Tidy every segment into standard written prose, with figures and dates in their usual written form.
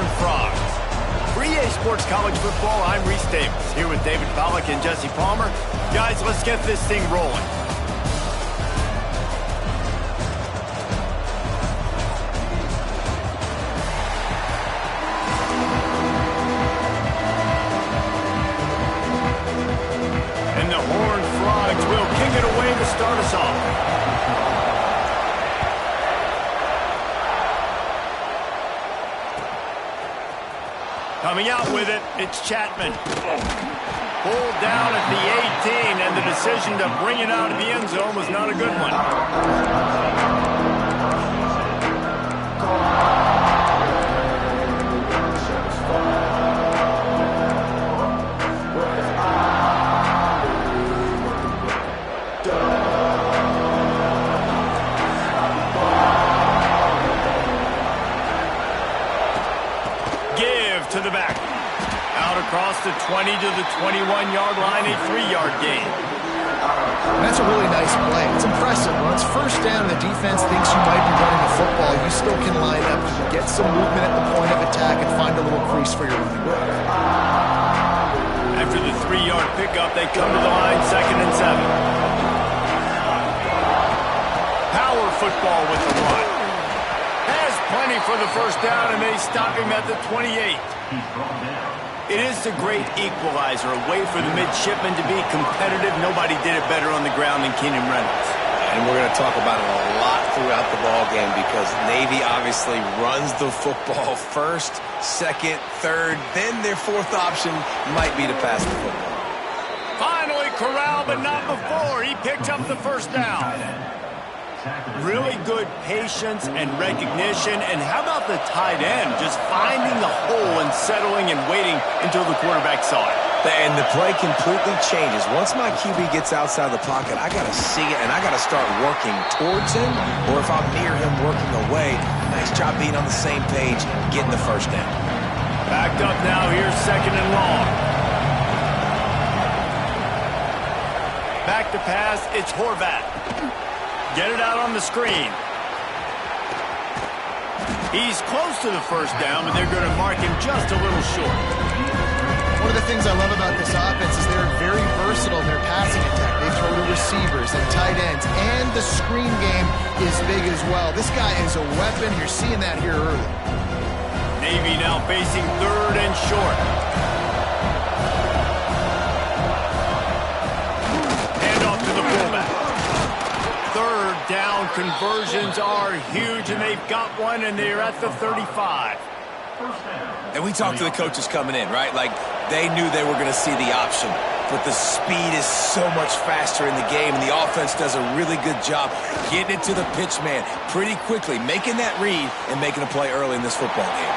Horned Frogs. For EA Sports College Football, I'm Reese Davis, here with David Pollack and Jesse Palmer. Guys, let's get this thing rolling. And the Horned Frogs will kick it away to start us off. Coming out with it, it's Chapman. Pulled down at the 18, and the decision to bring it out of the end zone was not a good one. To the back. Out across the 20 to the 21-yard line, a 3-yard gain. That's a really nice play. It's impressive. When it's first down and the defense thinks you might be running the football, you still can line up, get some movement at the point of attack, and find a little crease for your running back. After the 3-yard pickup, they come to the line, 2nd and 7. Power football with the run. Has plenty for the first down, and they stop him at the 28. It is a great equalizer, a way for the midshipmen to be competitive. Nobody did it better on the ground than Keenan Reynolds. And we're going to talk about it a lot throughout the ball game because Navy obviously runs the football first, second, third, then their fourth option might be to pass the football. Finally corralled, but not before. He picked up the first down. Really good patience and recognition. And how about the tight end just finding the hole and settling and waiting until the quarterback saw it? And the play completely changes. Once my QB gets outside the pocket, I got to see it, and I got to start working towards him, or if I'm near him working away, nice job being on the same page, getting the first down. Backed up now, here's 2nd and long. Back to pass, it's Horvath. Get it out on the screen. He's close to the first down, but they're going to mark him just a little short. One of the things I love about this offense is they're very versatile in their passing attack. They throw to receivers and tight ends, and the screen game is big as well. This guy is a weapon. You're seeing that here early. Navy now facing 3rd and short. Hand off to the fullback. 3rd down conversions are huge, and they've got one, and they're at the 35. And we talked to the coaches coming in, right? Like, they knew they were going to see the option. But the speed is so much faster in the game, and the offense does a really good job getting it to the pitch man pretty quickly, making that read and making a play early in this football game.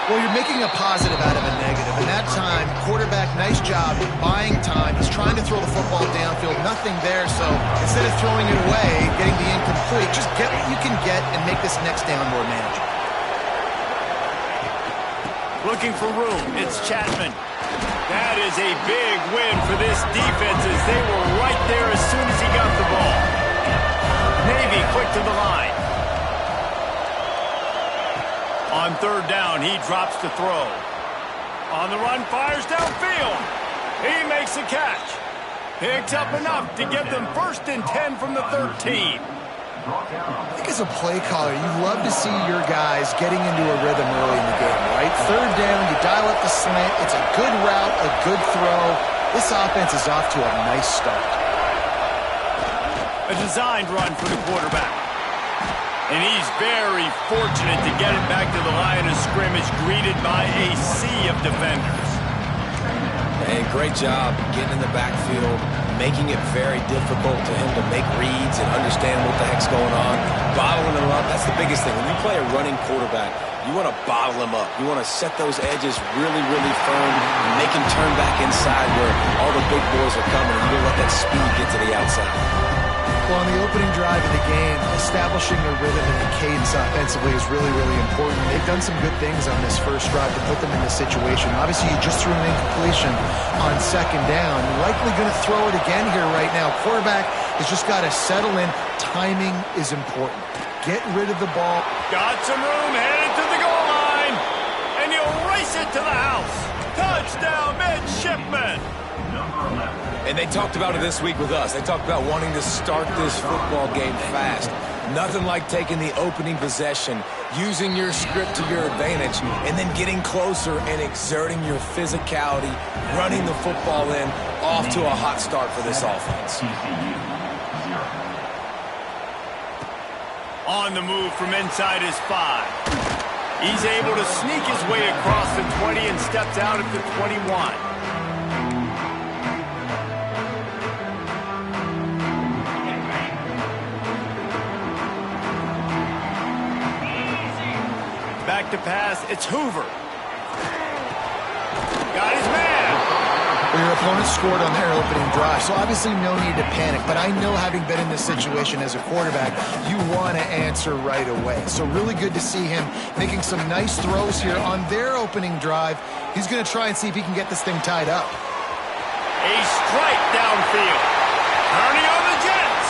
Well, you're making a positive out of a negative. And that time, quarterback, nice job buying time. He's trying to throw the football downfield. Nothing there, so instead of throwing it away, getting the incomplete, just get what you can get and make this next down more manageable. Looking for room, it's Chapman. That is a big win for this defense as they were right there as soon as he got the ball. Navy quick to the line. On 3rd down, he drops to throw. On the run, fires downfield. He makes a catch. Picks up enough to get them 1st and 10 from the 13. I think as a play caller, you love to see your guys getting into a rhythm early in the game, right? 3rd down, you dial up the slant. It's a good route, a good throw. This offense is off to a nice start. A designed run for the quarterback. And he's very fortunate to get it back to the line of scrimmage, greeted by a sea of defenders. And great job getting in the backfield, making it very difficult to him to make reads and understand what the heck's going on. Bottling him up, that's the biggest thing. When you play a running quarterback, you want to bottle him up. You want to set those edges really, really firm and make him turn back inside where all the big boys are coming. You don't let that speed get to the outside. Well, on the opening drive of the game, establishing a rhythm and a cadence offensively is really, really important. They've done some good things on this first drive to put them in this situation. Obviously, you just threw an incompletion on 2nd down. You're likely going to throw it again here right now. Quarterback has just got to settle in. Timing is important. Get rid of the ball. Got some room, headed to the goal line. Touchdown, midshipman! And they talked about it this week with us. They talked about wanting to start this football game fast. Nothing like taking the opening possession, using your script to your advantage, and then getting closer and exerting your physicality, running the football in, off to a hot start for this offense. On the move from inside his 5. He's able to sneak his way across the 20 and steps out at the 21. Back to pass, it's Hoover. Got his man. Well, your opponent scored on their opening drive, so obviously no need to panic. But I know, having been in this situation as a quarterback, you want to answer right away. So really good to see him making some nice throws here on their opening drive. He's going to try and see if he can get this thing tied up. A strike downfield. Turning on the Jets.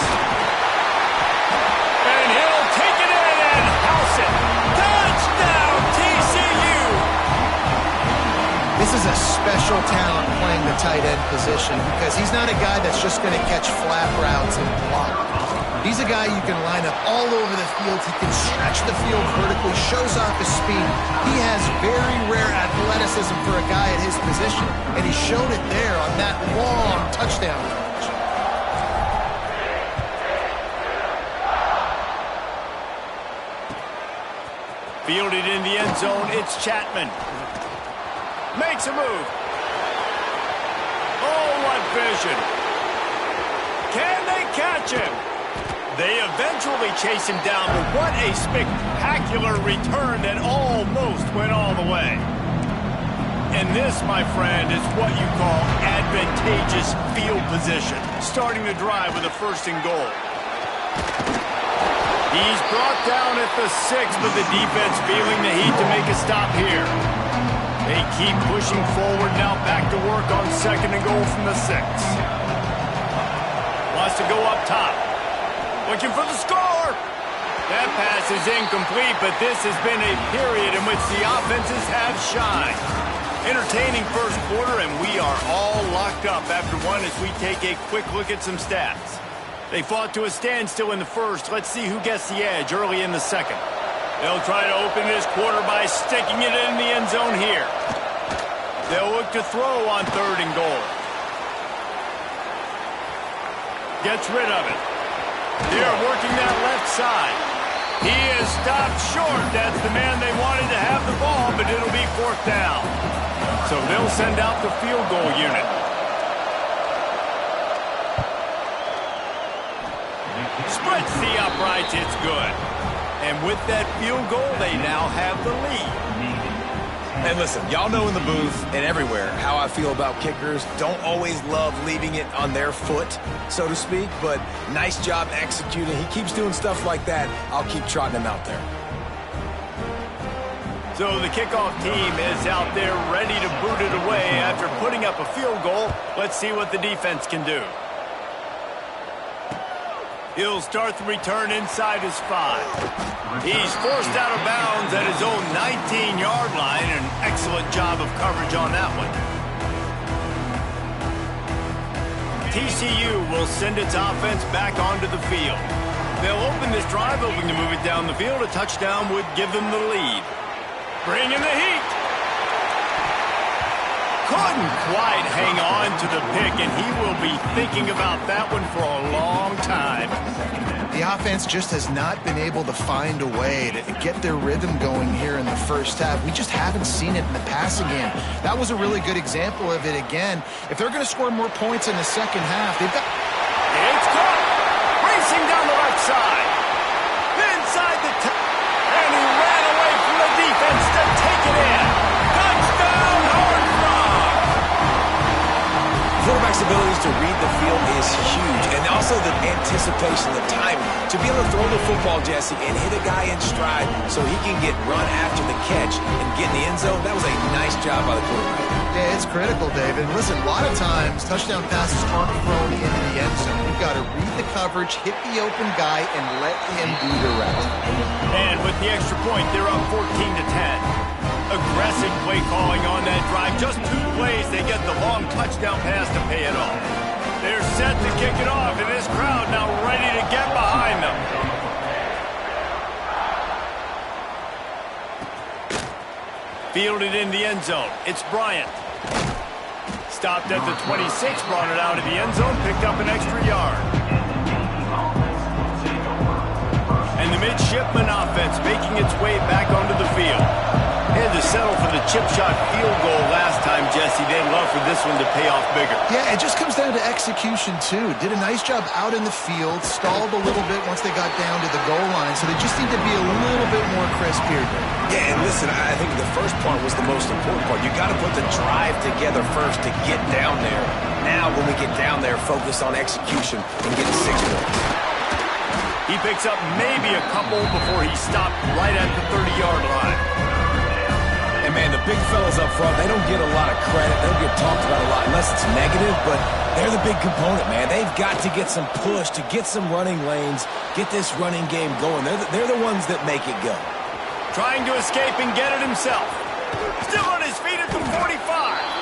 And he'll take it in and house it. Touchdown, TCU! This is a special talent playing the tight end position, because he's not a guy that's just going to catch flat routes and block. He's a guy you can line up all over the field. He can stretch the field vertically, shows off his speed. He has very rare athleticism for a guy at his position, and he showed it there on that long touchdown catch. Fielded in the end zone, it's Chapman. Makes a move. Oh, what vision. Can they catch him? They eventually chase him down, but what a spectacular return that almost went all the way. And this, my friend, is what you call advantageous field position. Starting the drive with a 1st and goal. He's brought down at the 6, but the defense feeling the heat to make a stop here. They keep pushing forward, now back to work on 2nd and goal from the 6. Wants to go up top. Looking for the score. That pass is incomplete, but this has been a period in which the offenses have shined. Entertaining first quarter, and we are all locked up after one as we take a quick look at some stats. They fought to a standstill in the first. Let's see who gets the edge early in the second. They'll try to open this quarter by sticking it in the end zone here. They'll look to throw on 3rd and goal. Gets rid of it. They're working that left side. He is stopped short. That's the man they wanted to have the ball, but it'll be 4th down. So they'll send out the field goal unit. Splits the uprights. It's good. And with that field goal, they now have the lead. And listen, y'all know in the booth and everywhere how I feel about kickers. Don't always love leaving it on their foot, so to speak, but nice job executing. He keeps doing stuff like that. I'll keep trotting him out there. So the kickoff team is out there ready to boot it away after putting up a field goal. Let's see what the defense can do. He'll start the return inside his 5. He's forced out of bounds at his own 19-yard line. An excellent job of coverage on that one. TCU will send its offense back onto the field. They'll open this drive, hoping to move it down the field. A touchdown would give them the lead. Bring in the heat. Couldn't quite hang on to the pick, and he will be thinking about that one for a long time. The offense just has not been able to find a way to get their rhythm going here in the first half. We just haven't seen it in the passing game. That was a really good example of it again. If they're going to score more points in the second half, they've got... It's caught! Racing down the left side. Inside the... And he ran away from the defense to take it in. Touchdown, Horned Frog! Quarterback's abilities to read the field is huge, and also the anticipation, the timing. To be able to throw the football, Jesse, and hit a guy in stride so he can get run after the catch and get in the end zone, that was a nice job by the quarterback. Yeah, it's critical, David. Listen, a lot of times touchdown passes aren't thrown into the end zone. You've got to read the coverage, hit the open guy, and let him do the rest. And with the extra point, they're up 14-10. Aggressive Decent play calling on that drive. Just 2 plays, they get the long touchdown pass to pay it off. They're set to kick it off, and this crowd now ready to get behind them. Fielded in the end zone. It's Bryant. Stopped at the 26, brought it out of the end zone, picked up an extra yard. And the midshipman offense making its way back onto the field. They had to settle for the chip shot field goal last time, Jesse. They'd love for this one to pay off bigger. Yeah, it just comes down to execution, too. Did a nice job out in the field, stalled a little bit once they got down to the goal line, so they just need to be a little bit more crisp here. Yeah, and listen, I think the first part was the most important part. You got to put the drive together first to get down there. Now, when we get down there, focus on execution and get 6 points. He picks up maybe a couple before he stopped right at the 30-yard line. And, man, the big fellas up front, they don't get a lot of credit. They don't get talked about a lot unless it's negative, but they're the big component, man. They've got to get some push, to get some running lanes, get this running game going. They're the ones that make it go. Trying to escape and get it himself. Still on his feet at the 45.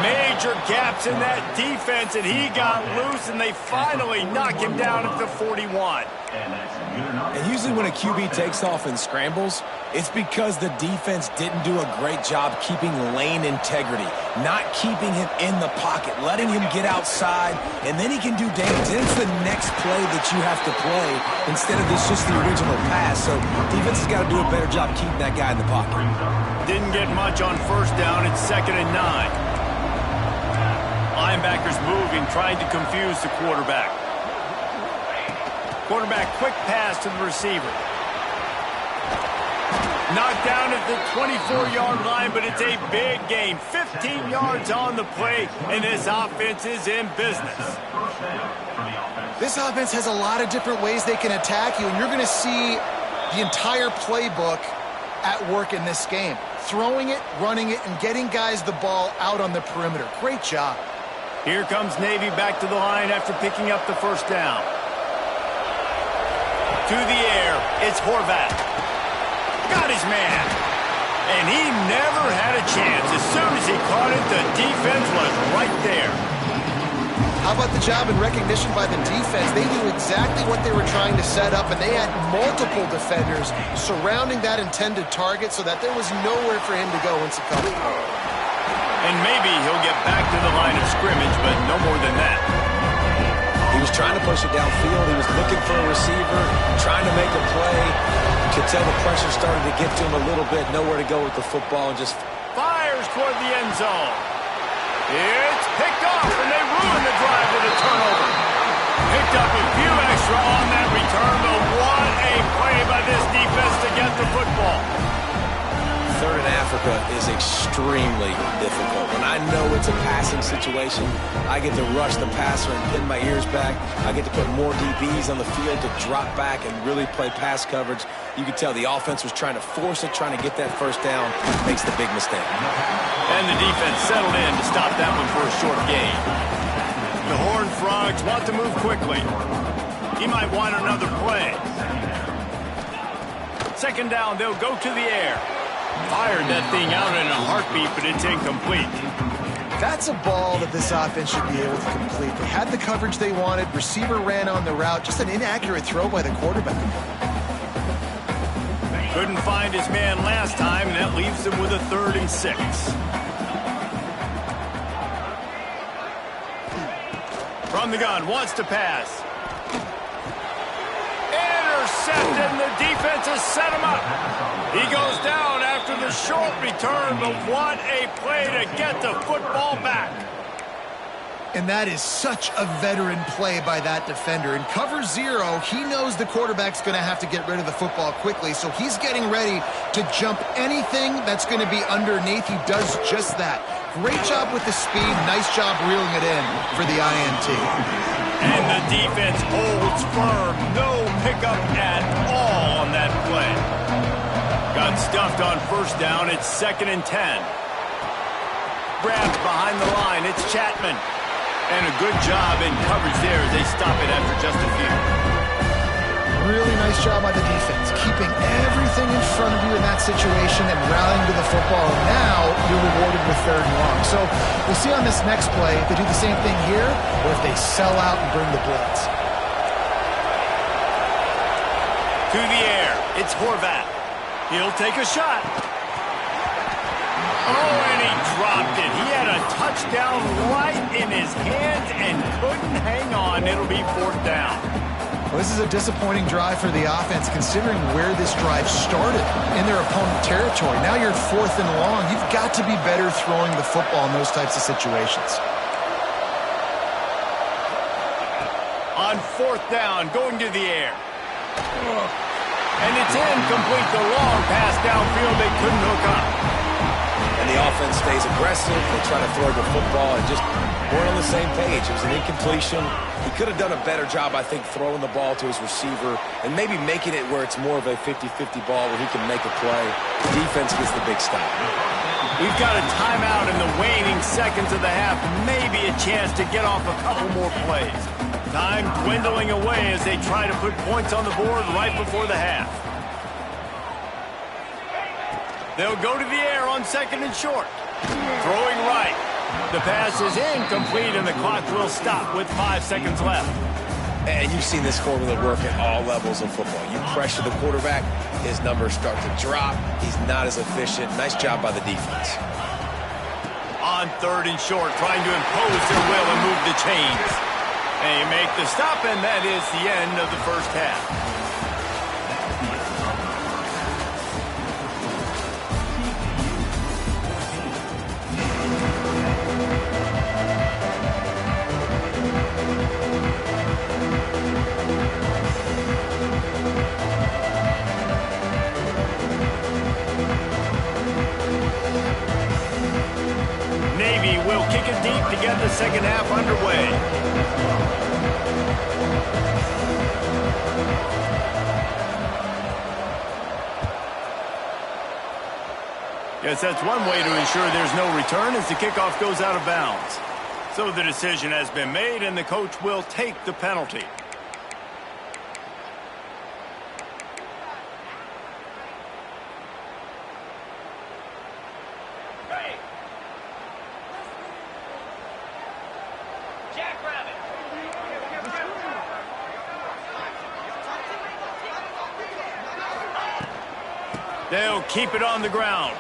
Major gaps in that defense, and he got loose, and they finally knock him down at the 41. And usually when a QB takes off and scrambles, it's because the defense didn't do a great job keeping lane integrity, not keeping him in the pocket, letting him get outside, and then he can do damage. Then it's the next play that you have to play instead of just the original pass. So defense has got to do a better job keeping that guy in the pocket. Didn't get much on first down. It's 2nd and 9. Linebackers moving, trying to confuse the quarterback. Quarterback quick pass to the receiver. Knocked down at the 24-yard line, but it's a big gain. 15 yards on the play, and this offense is in business. This offense has a lot of different ways they can attack you, and you're going to see the entire playbook at work in this game. Throwing it, running it, and getting guys the ball out on the perimeter. Great job. Here comes Navy back to the line after picking up the first down. To the air, it's Horvat. Got his man. And he never had a chance. As soon as he caught it, the defense was right there. How about the job and recognition by the defense? They knew exactly what they were trying to set up, and they had multiple defenders surrounding that intended target so that there was nowhere for him to go once it comes. And maybe he'll get back to the line of scrimmage, but no more than that. He was trying to push it downfield. He was looking for a receiver, trying to make a play. You could tell the pressure started to get to him a little bit, nowhere to go with the football, and just fires toward the end zone. It's picked off, and they ruin the drive with a turnover. Picked up a few extra on that return, but what a play by this defense to get the football. Third in Africa is extremely difficult. When I know it's a passing situation, I get to rush the passer and pin my ears back. I get to put more DBs on the field to drop back and really play pass coverage. You can tell the offense was trying to force it, trying to get that first down. Makes the big mistake. And the defense settled in to stop that one for a short gain. The Horned Frogs want to move quickly. He might want another play. 2nd down, they'll go to the air. Fired that thing out in a heartbeat, but it's incomplete. That's a ball that this offense should be able to complete. They had the coverage they wanted. Receiver ran on the route. Just an inaccurate throw by the quarterback. Couldn't find his man last time, and that leaves him with a 3rd and 6. From the gun, wants to pass. Intercepted, and the defense has set him up. He goes down after the short return, but what a play to get the football back. And that is such a veteran play by that defender. In cover 0, he knows the quarterback's going to have to get rid of the football quickly, so he's getting ready to jump anything that's going to be underneath. He does just that. Great job with the speed. Nice job reeling it in for the INT. And the defense holds firm. No pickup at all on that play. Got stuffed on first down. It's 2nd and 10. Grabbed behind the line. It's Chapman. And a good job in coverage there as they stop it after just a few. Really nice job by the defense, keeping everything in front of you in that situation and rallying to the football. Now rewarded with 3rd and long. So we'll see on this next play if they do the same thing here or if they sell out and bring the blitz. To the air, it's Horvath. He'll take a shot. Oh, and he dropped it. He had a touchdown right in his hands and couldn't hang on. It'll be 4th down. Well, this is a disappointing drive for the offense considering where this drive started in their opponent territory. Now you're 4th and long. You've got to be better throwing the football in those types of situations. On 4th down, going to the air. And it's incomplete. The long pass downfield, they couldn't hook up. And the offense stays aggressive. They try to throw the football and just weren't on the same page. It was an incompletion. He could have done a better job, I think, throwing the ball to his receiver and maybe making it where it's more of a 50-50 ball where he can make a play. The defense gets the big stop. We've got a timeout in the waning seconds of the half. Maybe a chance to get off a couple more plays. Time dwindling away as they try to put points on the board right before the half. They'll go to the air on 2nd and short. Throwing right. The pass is incomplete, and the clock will stop with 5 seconds left. And you've seen this formula work at all levels of football. You pressure the quarterback, his numbers start to drop. He's not as efficient. Nice job by the defense. On 3rd and short, trying to impose their will and move the chains. And you make the stop, and that is the end of the first half. Navy will kick it deep to get the second half underway. Yes, that's one way to ensure there's no return as the kickoff goes out of bounds. So the decision has been made, and the coach will take the penalty. They'll keep it on the ground.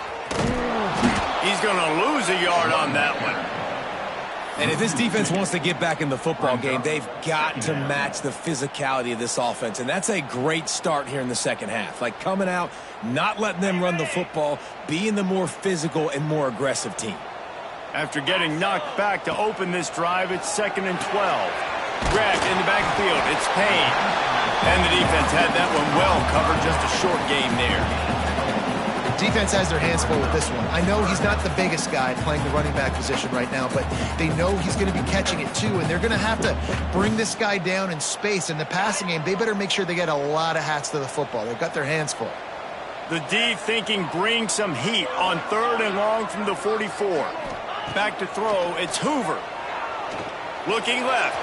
He's going to lose a yard on that one. And if this defense wants to get back in the football game, they've got to match the physicality of this offense. And that's a great start here in the second half. Like coming out, not letting them run the football, being the more physical and more aggressive team. After getting knocked back to open this drive, it's 2nd and 12. Grabbed in the backfield. It's Payne. And the defense had that one well covered. Just a short game there. Defense has their hands full with this one. I know he's not the biggest guy playing the running back position right now, but they know he's going to be catching it too, and they're going to have to bring this guy down in space. In the passing game, they better make sure they get a lot of hats to the football. They've got their hands full. The D thinking bring some heat on 3rd and long from the 44. Back to throw, it's Hoover. Looking left.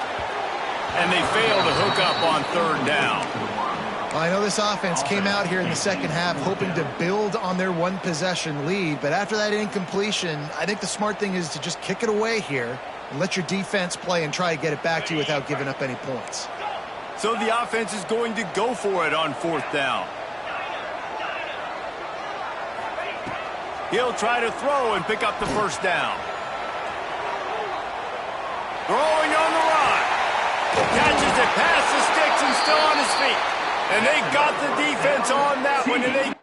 And they fail to hook up on 3rd down. I know this offense came out here in the second half hoping to build on their one-possession lead, but after that incompletion, I think the smart thing is to just kick it away here and let your defense play and try to get it back to you without giving up any points. So the offense is going to go for it on 4th down. He'll try to throw and pick up the 1st down. Throwing on the run. Catches it past the sticks and still on his feet. And they got the defense on that one, and they